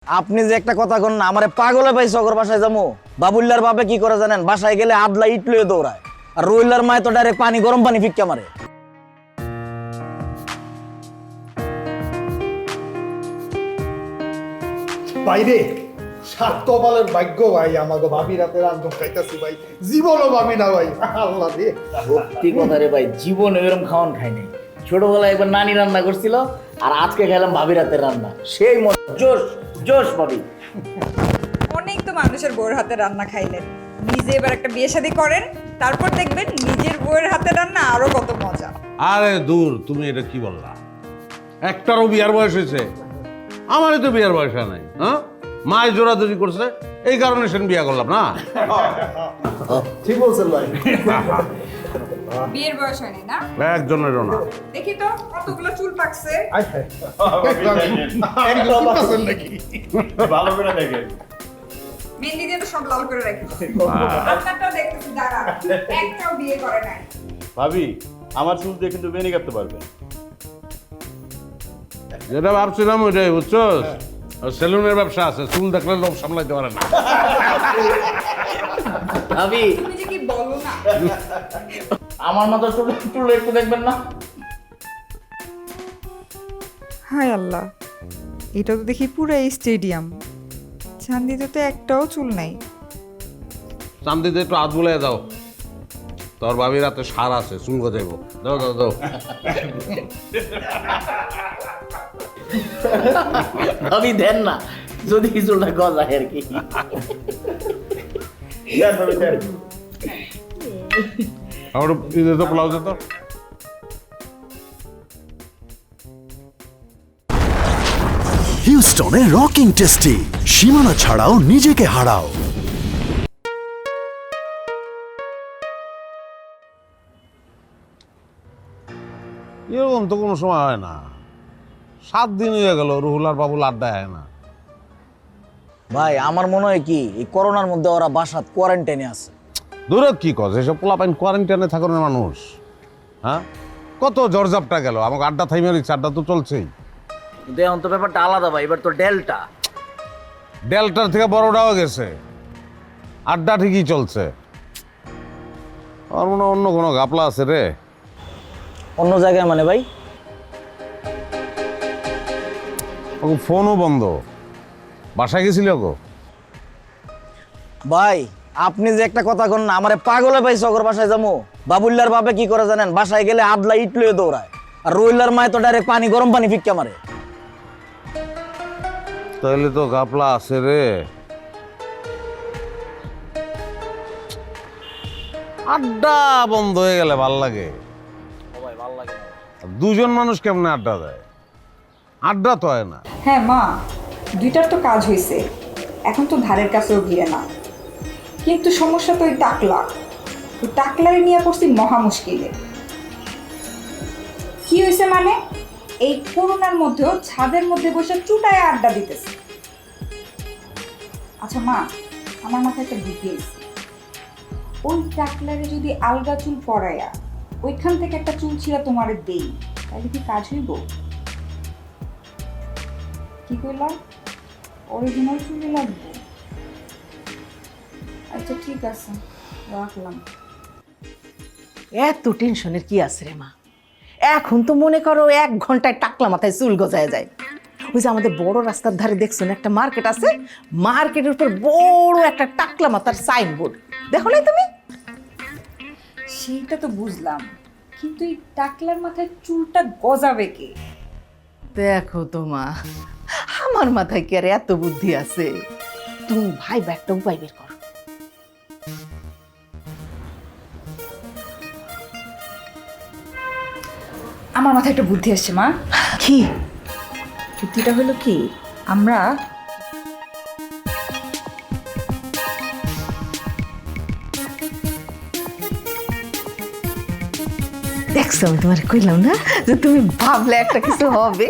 আপনি যে একটা কথা কন না, আমারে পাগলে পাইছে ওর বাসায় যাবো। বাবুল্লার বাপে কি করে জানেন? বাসায় গেলে আদলা ইট লয়ে দৌড়ায়, আর রুইলার মায় তো ডাইরেক্ট পানি, গরম পানি ফিক্কা মারে। বাইরে সাত কপালের ভাগ্য ভাই, আমাকে ভাবি রাতে রান্ধন খাইতেছি ভাই, জীবনও ভাবি না ভাই। আল্লাহ রে, সত্যি কথা রে ভাই, জীবনে এরকম খাওয়ান খাই নাই। ছোটবেলায় একবার নানি রান্না করছিল, আর আজকে খেলাম ভাবি রাতের রান্না, সেই মজা, জোশ জোশ ভাবি। অনেক তো মানুষের বউয়ের হাতে রান্না খাইলেন, নিজে এবার একটা বিয়ে শাদী করেন, তারপর দেখবেন নিজের বউয়ের হাতে রান্না আরো কত মজা। আরে দূর, তুমি এটা কি বললা? একটারও বিয়ার বয়স হয়েছে? আমারই তো বিয়ার বয়স হয় নাই। হ্যাঁ, মায় জোরাজোরি করছে, এই কারণে সেন বিয়া করলাম না। ঠিক বলছেন ভাই। বিয়ের বয়স হয়নি না? একজনেরও না। দেখি তো কতগুলো চুল পাকছে। আয় হায়। একদম চিন্তাছেন নাকি? ভালো করে দেখেন। মেহেন্দি দিয়ে তো সব লাল করে রেখেছে। আপনারটাও দেখতেছি দাঁড়া, একটাও বিয়ে করে নাই। ভাবি, আমার চুল দিয়ে কিন্তু বেনি কাটতে পারবেন। যেটা ভাবছিলাম ওইটাই, বুঝছো? সেলুনের ব্যবসা আছে, চুল দেখলে লোক সামলাইতে পারে না। ভাবি, তুমি যে কি বলো না। আমার মতো চুল একটু দেখবেন না? হায় আল্লাহ, এটা তো দেখি পুরো স্টেডিয়াম, চান্দিতে তো একটাও চুল নাই। চান্দিতে একটু হাত বুলাই দাও, তোর ভাবি রাতে সার আছে, চুল গজাইব। দাও দাও দাও। ভাবি দেন না, যদি চুলটা গজায় আর কি। আমার ঈদে তো পোলাও যেত। হিউস্টনে রকিং টেস্টি, সীমানা ছাড়াও নিজেকে হারাও। এরকম তো কোনো সময় হয় না। 7 দিন হয়ে গেল রুহুল আর বাবুল আড্ডায় হয় না। ভাই আমার মনে হয় কি, এই করোনার মধ্যে ওরা বাসাত কোয়ারেন্টাইনে আছে। দূরে কি কস, এসব পোলাপাইন কোয়ারেন্টাইনে থাকার মানুষ। হ্যাঁ, কত জর্জাপটা গেল, আমাকে আড্ডা থাইমে দিচ্ছে, আড্ডা তো চলছেই। কিন্তু এখন তো ব্যাপারটা আলাদা ভাই, এবার তো ডেল্টা। ডেল্টার থেকে বড়টাও গেছে, আড্ডা ঠিকই চলছে। আমার মনে হয় অন্য কোনো গাপলা আছে রে। অন্য জায়গায় মানে ভাই? ওকে ফোনও বন্ধ, বাসায় গেছিল গো। ভাই আপনি যে একটা কথা কন না, আমারে পাগলে পাইছে ওর বাসায় যাবো। বাবুল্লার বাপে কি করে জানেন? বাসায় গেলে আদলা ইট লয়ে দৌড়ায়, আর রুইলার মায় তো ডাইরেক্ট পানি, গরম পানি ফিক্কা মারে। তাহলে তো গাপলা আছে রে। আড্ডা বন্ধ হয়ে গেলে ভাল লাগে। দুজন মানুষ কেমনে আড্ডা দেয়? আড্ডা তো হয় না। হ্যাঁ মা, দুইটার তো কাজ হয়েছে, এখন তো ধারের কাছেও ভিড়ে না। কিন্তু সমস্যা তো ওই টাকলা, ওই টাকলারে নিয়ে পড়ছি মহা মুশকিলে। কি হয়েছে মানে, এই করোনার মধ্যেও ছাদের মধ্যে বসে চুটায় আড্ডা দিতেছে। আচ্ছা মা, আমার মাথায় একটা বুদ্ধি এসেছে। ওই টাকলারে যদি আলগা চুল পরাইয়া ওইখান থেকে একটা চুল ছিঁড়া তোমারে দেই, তাহলে কি কাজ হইব? কি করলাম? অরিজিনাল চুলি লাগবে। আচ্ছা ঠিক আছে, রাখলাম। এত টেনশনের কি আছে রে মা? এখন তো মনে করো 1 ঘন্টায় টাকলা মাথায় চুল গজায় যায়। ওই যে আমাদের বড় রাস্তার ধারে দেখছো না একটা মার্কেট আছে, মার্কেটের উপর বড় একটা টাকলা মাথার সাইনবোর্ড, দেখো নাই তুমি? সেইটা তো বুঝলাম, কিন্তু এই টাকলার মাথায় চুলটা গজাবে কে? দেখো তো মা, আমার মাথায় কি আর এত বুদ্ধি আছে? তুমি ভাই একটা উপায় বের করো। আমার মাথায় একটা বুদ্ধি আসছে মা। কি বুদ্ধিটা হলো কি, আমরা দেখছো, আমি তোমার কইলাম না যে তুমি ভাবলে একটা কিছু হবে।